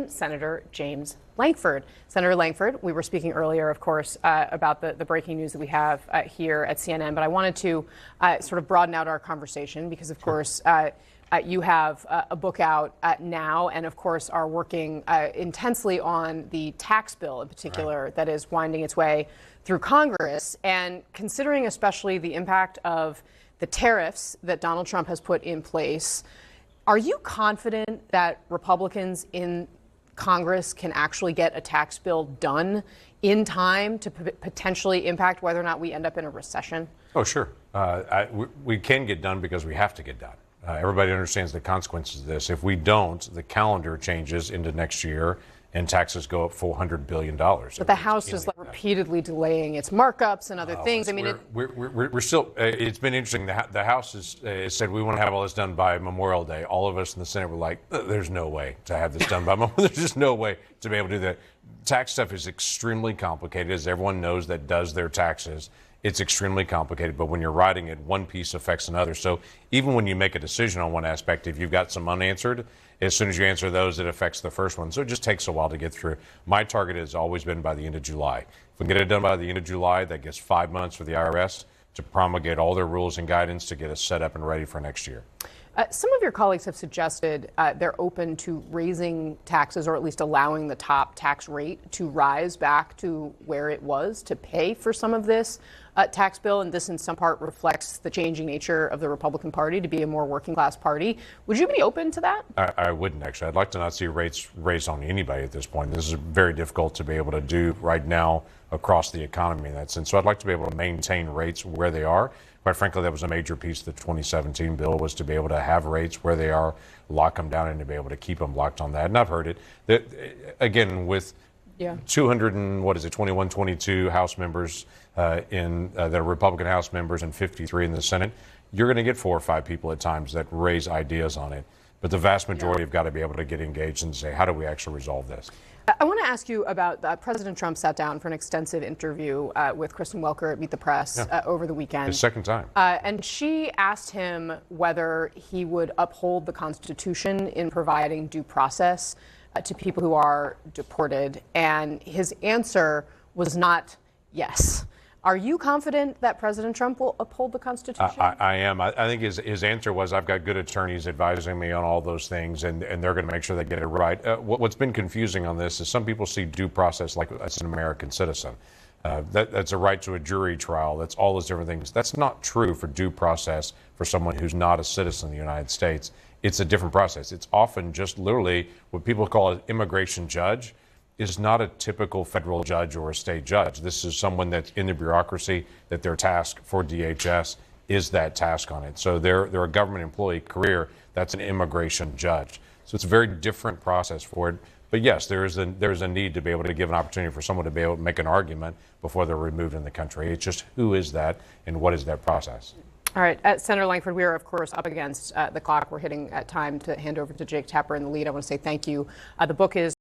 Republican Senator James Lankford. Senator Lankford, we were speaking earlier, of course, about the breaking news that we have here at CNN, but I wanted to sort of broaden out our conversation because, of course, you have a book out now and, of course, are working intensely on the tax bill in particular that is winding its way through Congress. And considering especially the impact of the tariffs that Donald Trump has put in place, are you confident that Republicans in Congress can actually get a tax bill done in time to potentially impact whether or not we end up in a recession? Oh, sure. We can get done because we have to get done. Everybody understands the consequences of this. If we don't, the calendar changes into next year and taxes go up $400 billion. But the House is repeatedly delaying its markups and other things. I mean, we're still, it's been interesting. The House has said we want to have all this done by Memorial Day. All of us in the Senate were like, there's no way to have this done by Memorial Day. There's just no way to be able to do that. Tax stuff is extremely complicated, as everyone knows that does their taxes. It's extremely complicated, but when you're writing it, one piece affects another. So even when you make a decision on one aspect, if you've got some unanswered, as soon as you answer those, it affects the first one. So it just takes a while to get through. My target has always been by the end of July. If we get it done by the end of July, that gives 5 months for the IRS to promulgate all their rules and guidance to get us set up and ready for next year. Some of your colleagues have suggested they're open to raising taxes or at least allowing the top tax rate to rise back to where it was to pay for some of this tax bill. And this in some part reflects the changing nature of the Republican Party to be a more working class party. Would you be open to that? I wouldn't, actually. I'd like to not see rates raised on anybody at this point. This is very difficult to be able to do right now across the economy in that sense. So I'd like to be able to maintain rates where they are. Quite frankly, that was a major piece of the 2017 bill, was to be able to have rates where they are, lock them down, and to be able to keep them locked on that. And I've heard it. Again, with 21, 22 House members that are Republican House members and 53 in the Senate, you're going to get 4 or 5 people at times that raise ideas on it. But the vast majority have got to be able to get engaged and say, how do we actually resolve this? I want to ask you about President Trump sat down for an extensive interview with Kristen Welker at Meet the Press over the weekend. His second time. And she asked him whether he would uphold the Constitution in providing due process to people who are deported. And his answer was not yes. Are you confident that President Trump will uphold the Constitution? I am. I think his answer was, I've got good attorneys advising me on all those things, and they're going to make sure they get it right. What's been confusing on this is some people see due process like as an American citizen. That's a right to a jury trial. That's all those different things. That's not true for due process for someone who's not a citizen of the United States. It's a different process. It's often just literally what people call an immigration judge is not a typical federal judge or a state judge. This is someone that's in the bureaucracy, that their task for DHS is that task on it. So they're a government employee career. That's an immigration judge. So it's a very different process for it. But yes, there's a need to be able to give an opportunity for someone to be able to make an argument before they're removed in the country. It's just who is that and what is that process? All right. Senator Lankford, we are, of course, up against the clock. We're hitting time to hand over to Jake Tapper in the lead. I want to say thank you. The book is